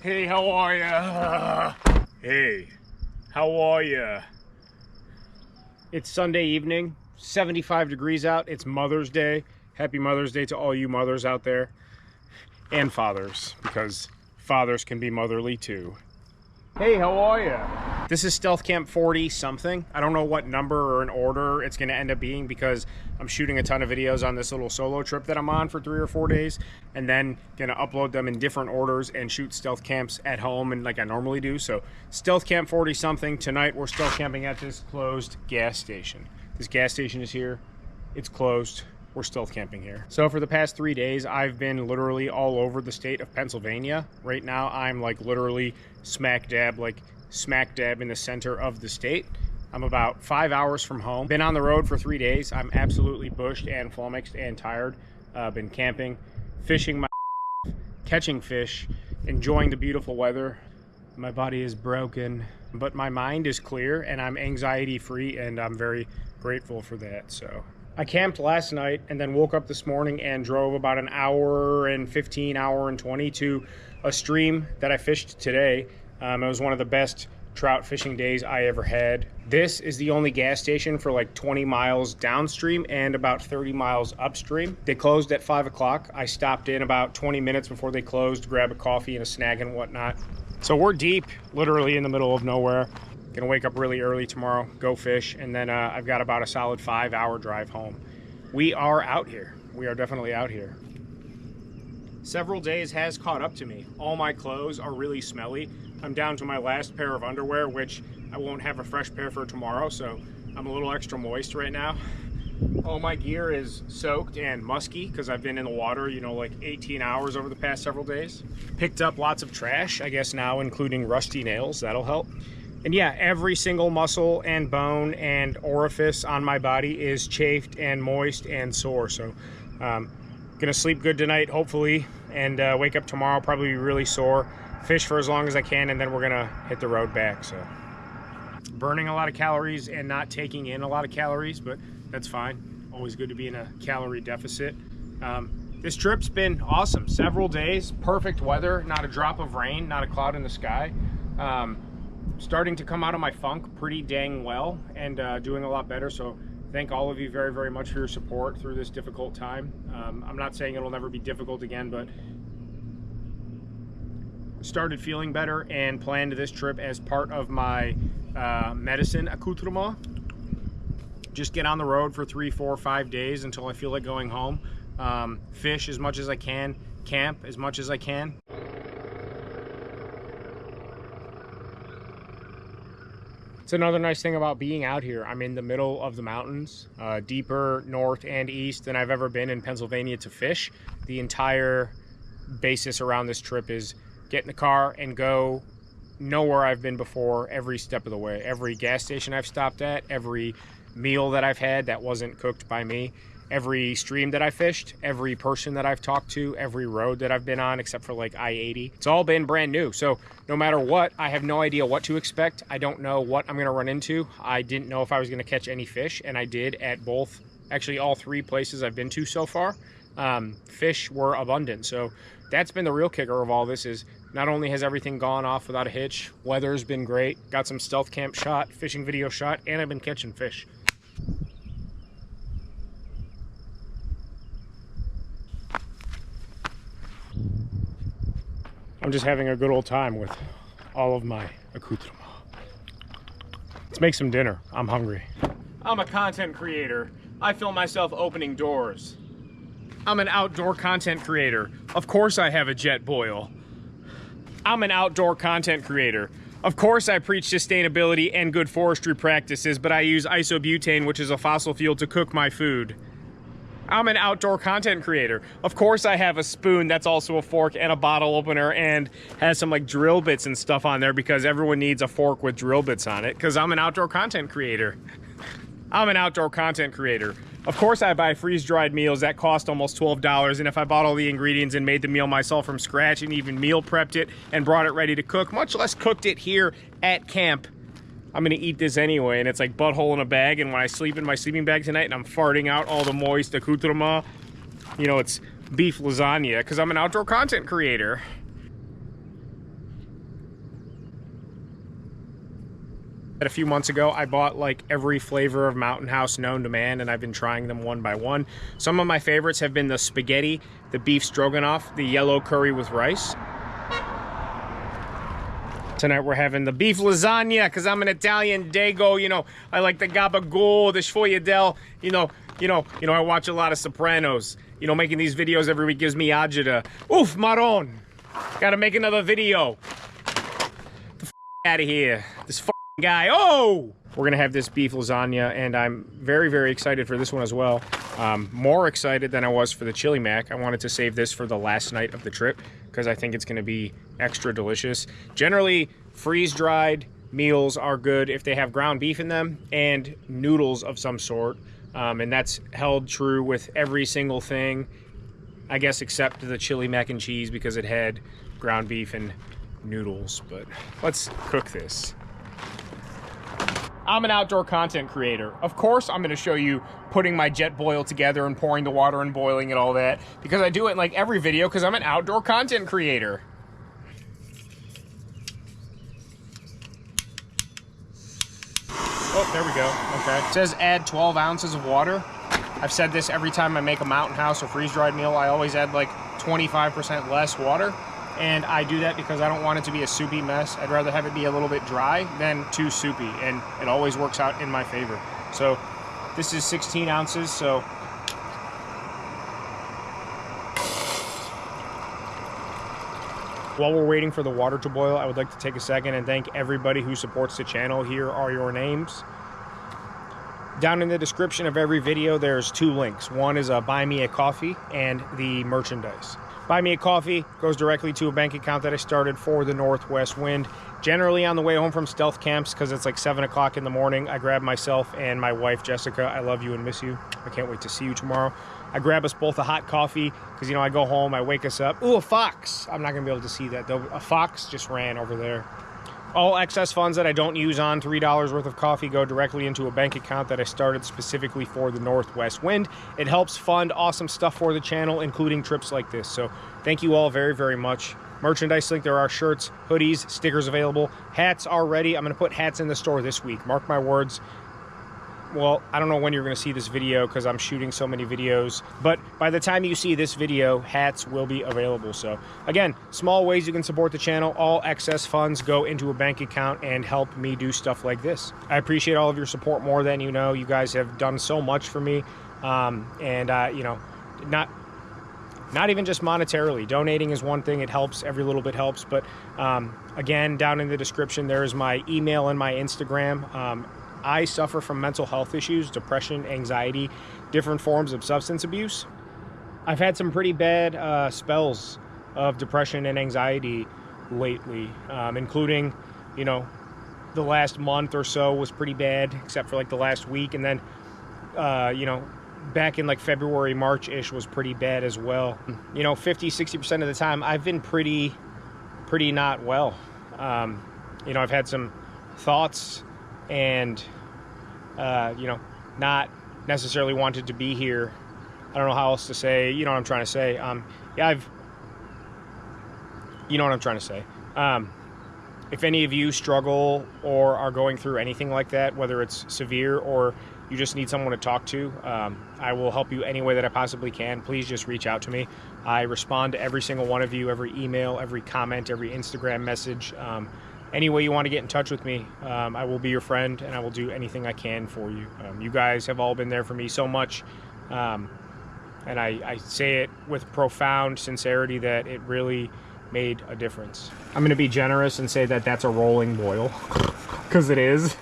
Hey, how are ya? Hey, how are ya? It's Sunday evening, 75 degrees out. It's Mother's Day. Happy Mother's Day to all you mothers out there. And fathers, because fathers can be motherly too. Hey, how are ya? This is Stealth Camp 40 something. I don't know what number or an order it's gonna end up being because I'm shooting a ton of videos on this little solo trip that I'm on for 3 or 4 days, and then gonna upload them in different orders and shoot stealth camps at home and like I normally do. So Stealth Camp 40 something. Tonight we're stealth camping at this closed gas station. This gas station is here. It's closed. We're stealth camping here. So for the past 3 days, I've been literally all over the state of Pennsylvania. Right now, I'm like literally smack dab in the center of the state. I'm about 5 hours from home. Been on the road for 3 days. I'm absolutely bushed and flummoxed and tired. Been camping, fishing catching fish, enjoying the beautiful weather. My body is broken, but my mind is clear and I'm anxiety free, and I'm very grateful for that. So I camped last night and then woke up this morning and drove about an hour and 15, hour and 20 to a stream that I fished today. It was one of the best trout fishing days I ever had. This is the only gas station for like 20 miles downstream and about 30 miles upstream. They closed at 5 o'clock. I stopped in about 20 minutes before they closed to grab a coffee and a snack and whatnot. So we're deep, literally in the middle of nowhere. Gonna wake up really early tomorrow, go fish, and then I've got about a solid 5-hour drive home. We are out here. We are definitely out here. Several days has caught up to me. All my clothes are really smelly. I'm down to my last pair of underwear, which I won't have a fresh pair for tomorrow, so I'm a little extra moist right now. All my gear is soaked and musky because I've been in the water, you know, like 18 hours over the past several days. Picked up lots of trash, I guess now, including rusty nails. That'll help. And yeah, every single muscle and bone and orifice on my body is chafed and moist and sore. So gonna sleep good tonight, hopefully, and wake up tomorrow probably really sore. Fish for as long as I can, and then we're gonna hit the road back. So burning a lot of calories and not taking in a lot of calories, but that's fine. Always good to be in a calorie deficit. This trip's been awesome. Several days, perfect weather, not a drop of rain, not a cloud in the sky. Starting to come out of my funk pretty dang well, and doing a lot better. So thank all of you very, very much for your support through this difficult time. I'm not saying it'll never be difficult again, but started feeling better and planned this trip as part of my medicine accoutrement. Just get on the road for 3, 4, 5 days until I feel like going home. Fish as much as I can, camp as much as I can. It's another nice thing about being out here. I'm in the middle of the mountains, deeper north and east than I've ever been in Pennsylvania to fish. The entire basis around this trip is get in the car and go nowhere I've been before every step of the way. Every gas station I've stopped at, every meal that I've had that wasn't cooked by me, every stream that I fished, every person that I've talked to, every road that I've been on except for like I-80. It's all been brand new. So no matter what, I have no idea what to expect. I don't know what I'm gonna run into. I didn't know if I was gonna catch any fish, and I did at both, actually all 3 places I've been to so far. Fish were abundant. So that's been the real kicker of all this, is not only has everything gone off without a hitch, weather's been great, got some stealth camp shot, fishing video shot, and I've been catching fish. I'm just having a good old time with all of my accoutrement. Let's make some dinner. I'm hungry. I'm a content creator. I film myself opening doors. I'm an outdoor content creator. Of course I have a jet boil. I'm an outdoor content creator. Of course I preach sustainability and good forestry practices, but I use isobutane, which is a fossil fuel, to cook my food. I'm an outdoor content creator. Of course I have a spoon that's also a fork and a bottle opener and has some like drill bits and stuff on there because everyone needs a fork with drill bits on it, because I'm an outdoor content creator. I'm an outdoor content creator. Of course I buy freeze-dried meals that cost almost $12, and if I bought all the ingredients and made the meal myself from scratch and even meal prepped it and brought it ready to cook, much less cooked it here at camp, I'm gonna eat this anyway. And it's like butthole in a bag, and when I sleep in my sleeping bag tonight and I'm farting out all the moist accoutrement, you know, it's beef lasagna, because I'm an outdoor content creator. A few months ago, I bought like every flavor of Mountain House known to man, and I've been trying them one by one. Some of my favorites have been the spaghetti, the beef stroganoff, the yellow curry with rice. Tonight we're having the beef lasagna because I'm an Italian dago. You know, I like the gabagool, the sfogliatelle. You know, I watch a lot of Sopranos. You know, making these videos every week gives me agita. Oof, Maron. Gotta make another video. The f out of here. This f guy. Oh! We're gonna have this beef lasagna, and I'm very, very excited for this one as well. More excited than I was for the chili mac. I wanted to save this for the last night of the trip because I think it's gonna be extra delicious. Generally, freeze-dried meals are good if they have ground beef in them and noodles of some sort. And that's held true with every single thing, I guess, except the chili mac and cheese because it had ground beef and noodles. But let's cook this. I'm an outdoor content creator. Of course, I'm going to show you putting my jet boil together and pouring the water and boiling and all that, because I do it in like every video because I'm an outdoor content creator. Oh, there we go. Okay. It says add 12 ounces of water. I've said this every time I make a Mountain House or freeze-dried meal. I always add like 25% less water. And I do that because I don't want it to be a soupy mess. I'd rather have it be a little bit dry than too soupy. And it always works out in my favor. So this is 16 ounces. So while we're waiting for the water to boil, I would like to take a second and thank everybody who supports the channel. Here are your names. Down in the description of every video, there's two links. One is a Buy Me a Coffee and the merchandise. Buy Me a Coffee goes directly to a bank account that I started for the Northwest Wind. Generally on the way home from stealth camps, because it's like 7 o'clock in the morning, I grab myself and my wife, Jessica. I love you and miss you. I can't wait to see you tomorrow. I grab us both a hot coffee because, you know, I go home, I wake us up. Ooh, a fox. I'm not going to be able to see that, though. A fox just ran over there. All excess funds that I don't use on $3 worth of coffee go directly into a bank account that I started specifically for the Northwest Wind. It helps fund awesome stuff for the channel, including trips like this. So thank you all very, very much. Merchandise link, there are shirts, hoodies, stickers available. Hats are ready. I'm going to put hats in the store this week. Mark my words. Well, I don't know when you're going to see this video because I'm shooting so many videos, but by the time you see this video, hats will be available. So again, small ways you can support the channel. All excess funds go into a bank account and help me do stuff like this. I appreciate all of your support more than you know. You guys have done so much for me. You know, not even just monetarily. Donating is one thing. It helps. Every little bit helps. But again, down in the description, there is my email and my Instagram. I suffer from mental health issues, depression, anxiety, different forms of substance abuse. I've had some pretty bad spells of depression and anxiety lately, including, you know, the last month or so was pretty bad, except for like the last week. And then, you know, back in like February, March-ish was pretty bad as well. You know, 50-60% of the time, I've been pretty not well. You know, I've had some thoughts and, you know, not necessarily wanted to be here. I don't know how else to say, you know what I'm trying to say. Yeah, you know what I'm trying to say. If any of you struggle or are going through anything like that, whether it's severe or you just need someone to talk to, I will help you any way that I possibly can. Please just reach out to me. I respond to every single one of you, every email, every comment, every Instagram message. Any way you want to get in touch with me, I will be your friend and I will do anything I can for you. You guys have all been there for me so much. And I say it with profound sincerity that it really made a difference. I'm going to be generous and say that that's a rolling boil, because it is.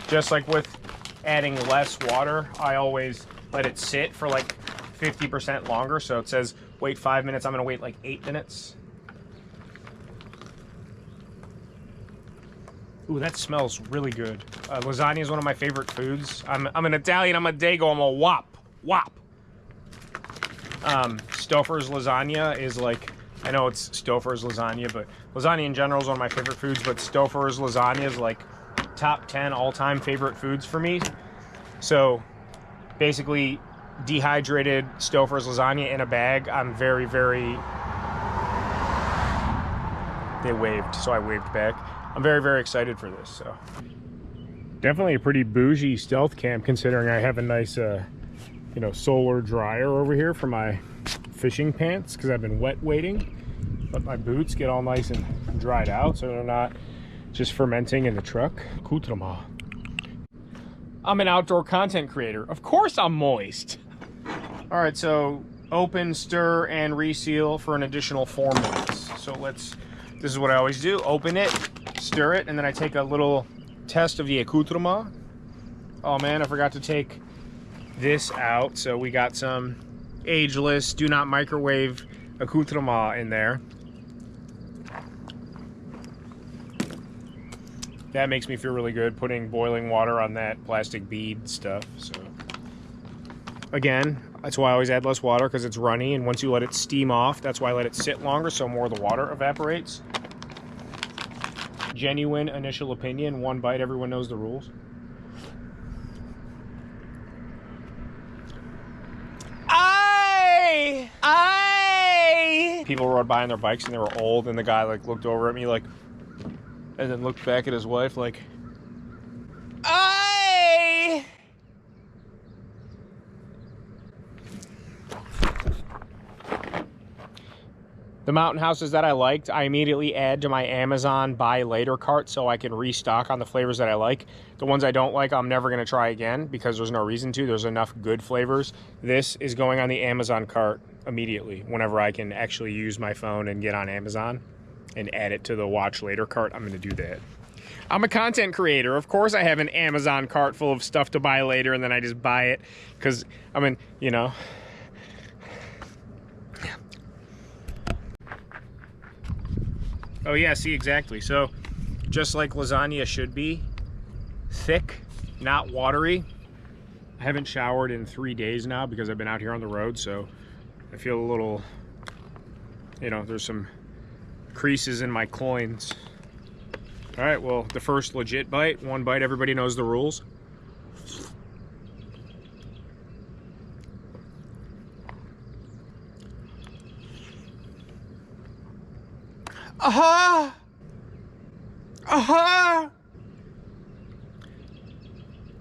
Just like with adding less water, I always let it sit for like 50% longer. So it says wait 5 minutes, I'm going to wait like 8 minutes. Ooh, that smells really good. Lasagna is one of my favorite foods. I'm an Italian, I'm a dago, I'm a wop. Stouffer's lasagna is like, I know it's Stouffer's lasagna, but lasagna in general is one of my favorite foods, but Stouffer's lasagna is like top 10 all-time favorite foods for me. So basically dehydrated Stouffer's lasagna in a bag. I'm very, they waved, so I waved back. I'm very, very excited for this. So definitely a pretty bougie stealth camp, considering I have a nice, you know, solar dryer over here for my fishing pants, because I've been wet waiting. But my boots get all nice and dried out, so they're not just fermenting in the truck. Accoutrement. I'm an outdoor content creator. Of course I'm moist. All right, so open, stir, and reseal for an additional 4 minutes. So this is what I always do. Open it, stir it, and then I take a little test of the accoutrement. Oh man, I forgot to take this out. So we got some ageless, do not microwave accoutrement in there. That makes me feel really good, putting boiling water on that plastic bead stuff. So again, that's why I always add less water, because it's runny, and once you let it steam off, that's why I let it sit longer, so more of the water evaporates. Genuine initial opinion, 1 bite, everyone knows the rules. People rode by on their bikes and they were old, and the guy like looked over at me like, and then looked back at his wife like, "Aye." The mountain houses that I liked, I immediately add to my Amazon buy later cart so I can restock on the flavors that I like. The ones I don't like, I'm never going to try again, because there's no reason to. There's enough good flavors. This is going on the Amazon cart immediately. Whenever I can actually use my phone and get on Amazon and add it to the watch later cart, I'm going to do that. I'm a content creator. Of course I have an Amazon cart full of stuff to buy later, and then I just buy it because, I mean, you know. Oh yeah, see, exactly. So just like lasagna should be, thick, not watery. I haven't showered in 3 days now because I've been out here on the road, so I feel a little, you know, there's some creases in my cloins. All right, well, the first legit bite, 1 bite, everybody knows the rules. Aha! Aha!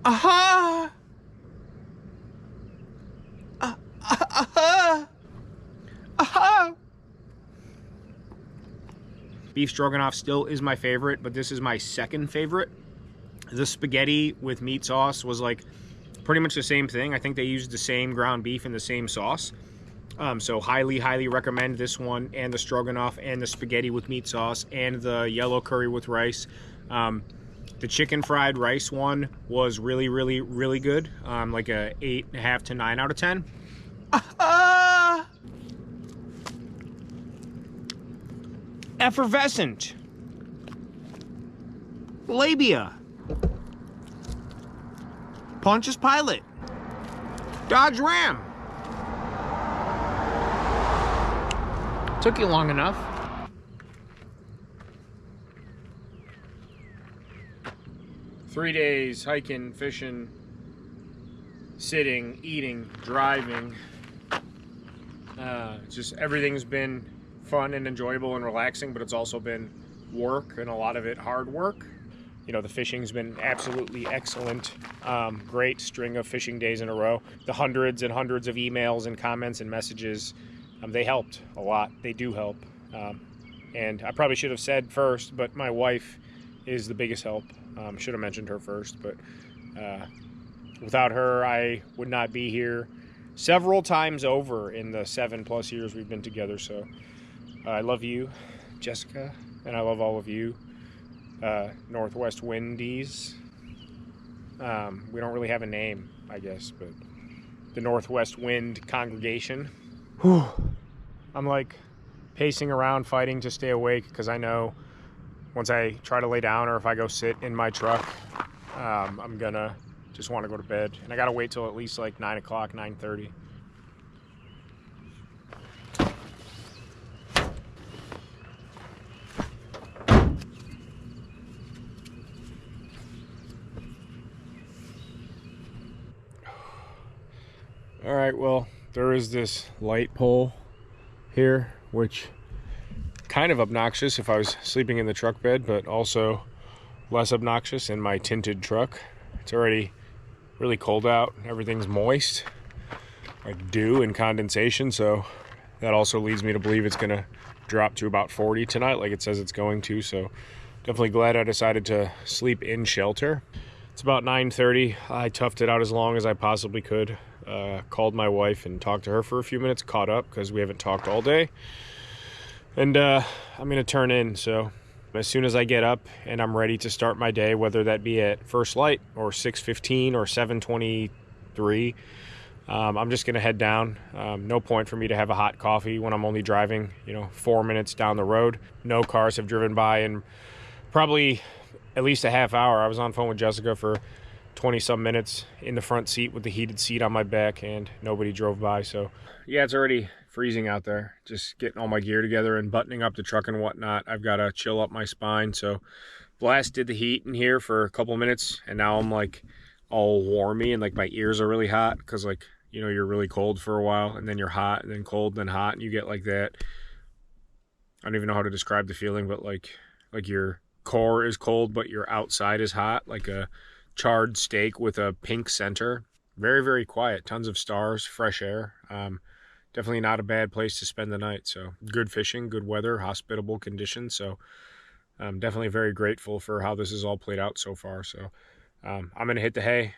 Aha! Aha! Aha! Beef stroganoff still is my favorite, but this is my second favorite. The spaghetti with meat sauce was like pretty much the same thing. I think they used the same ground beef and the same sauce. So highly recommend this one, and the stroganoff, and the spaghetti with meat sauce, and the yellow curry with rice. The chicken fried rice one was really good. Like a 8.5 to 9 out of 10. Effervescent. Labia. Pontius Pilate. Dodge Ram. Took you long enough. Three days hiking, fishing, sitting, eating, driving. Just everything's been fun and enjoyable and relaxing, but it's also been work, and a lot of it hard work. You know, the fishing's been absolutely excellent. Great string of fishing days in a row. The hundreds and hundreds of emails and comments and messages, they helped a lot. They do help. And I probably should have said first, but my wife is the biggest help. Should have mentioned her first, but without her, I would not be here several times over in the 7+ years we've been together. So I love you, Jessica, and I love all of you, Northwest Windies. We don't really have a name, I guess, but the Northwest Wind congregation. Whew. I'm like pacing around, fighting to stay awake, because I know once I try to lay down, or if I go sit in my truck, I'm gonna just want to go to bed, and I gotta wait till at least like 9 o'clock, 9:30. All right, well, there is this light pole here, which kind of obnoxious if I was sleeping in the truck bed, but also less obnoxious in my tinted truck. It's already really cold out. Everything's moist, like dew and condensation, so that also leads me to believe it's gonna drop to about 40 tonight, like it says it's going to. So definitely glad I decided to sleep in shelter. It's about 9:30. I toughed it out as long as I possibly could. Called my wife and talked to her for a few minutes, caught up because we haven't talked all day. And I'm gonna turn in, so as soon as I get up and I'm ready to start my day, whether that be at first light or 6:15 or 7:23, I'm just gonna head down. No point for me to have a hot coffee when I'm only driving, 4 minutes down the road. No cars have driven by in probably at least a half hour. I was on phone with Jessica for 20 some minutes in the front seat with the heated seat on my back, and nobody drove by. So yeah, it's already freezing out there. Just getting all my gear together and buttoning up the truck and whatnot. I've got to chill up my spine. So blasted the heat in here for a couple minutes, and now I'm like all warmy and like my ears are really hot because like, you're really cold for a while and then you're hot and then cold and then hot, and you get like that. I don't even know how to describe the feeling, but like your core is cold but your outside is hot, like a charred steak with a pink center. Very, very quiet. Tons of stars, fresh air. Definitely not a bad place to spend the night. So good fishing, good weather, hospitable conditions. So I'm definitely very grateful for how this has all played out so far. So I'm going to hit the hay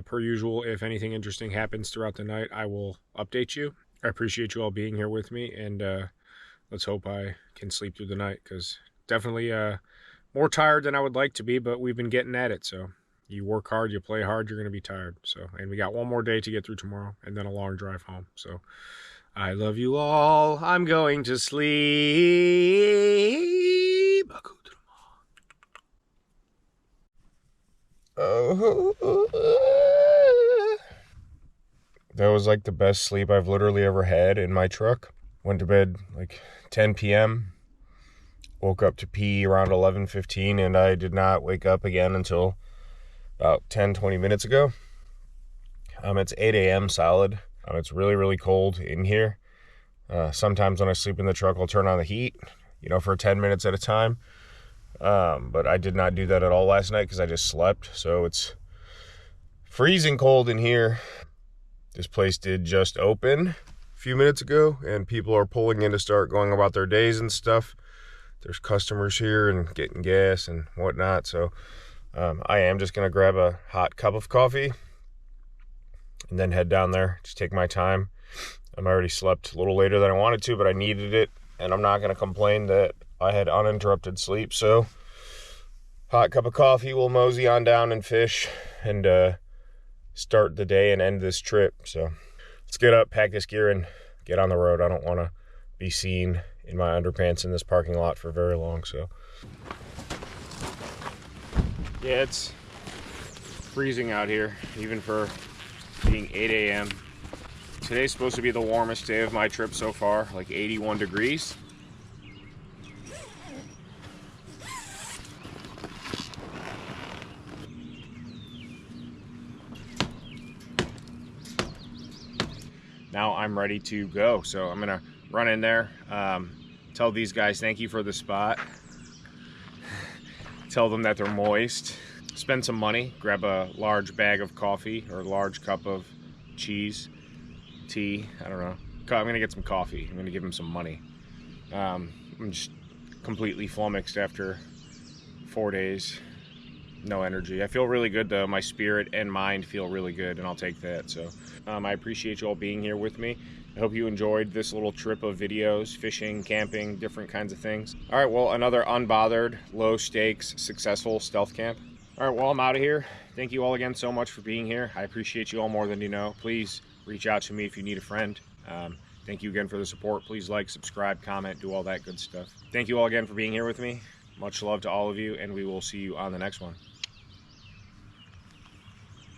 per usual. If anything interesting happens throughout the night, I will update you. I appreciate you all being here with me, and let's hope I can sleep through the night, because definitely more tired than I would like to be, but we've been getting at it. So you work hard, you play hard, you're going to be tired. So, and we got one more day to get through tomorrow and then a long drive home. So I love you all. I'm going to sleep. That was like the best sleep I've literally ever had in my truck. Went to bed like 10 p.m. Woke up to pee around 11:15, and I did not wake up again until about 10-20 minutes ago. It's 8 a.m. solid. It's really, really cold in here. Sometimes when I sleep in the truck, I'll turn on the heat, for 10 minutes at a time. But I did not do that at all last night because I just slept. So it's freezing cold in here. This place did just open a few minutes ago, and people are pulling in to start going about their days and stuff. There's customers here and getting gas and whatnot. So I am just going to grab a hot cup of coffee and then head down there. Just take my time. I already slept a little later than I wanted to, but I needed it, and I'm not going to complain that I had uninterrupted sleep. So hot cup of coffee, we'll mosey on down and fish and start the day and end this trip. So let's get up, pack this gear, and get on the road. I don't want to be seen in my underpants in this parking lot for very long. So yeah, it's freezing out here, even for being 8 a.m. Today's supposed to be the warmest day of my trip so far, like 81 degrees. Now I'm ready to go, so I'm gonna run in there, tell these guys thank you for the spot, tell them that they're moist, spend some money, grab a large bag of coffee or a large cup of cheese, tea, I don't know. I'm gonna get some coffee. I'm gonna give them some money. I'm just completely flummoxed after 4 days. No energy. I feel really good though. My spirit and mind feel really good, and I'll take that. So I appreciate you all being here with me. I hope you enjoyed this little trip of videos, fishing, camping, different kinds of things. All right, well, another unbothered, low stakes, successful stealth camp. All right, well, I'm out of here. Thank you all again so much for being here. I appreciate you all more than you know. Please reach out to me if you need a friend. Thank you again for the support. Please like, subscribe, comment, do all that good stuff. Thank you all again for being here with me. Much love to all of you, and we will see you on the next one.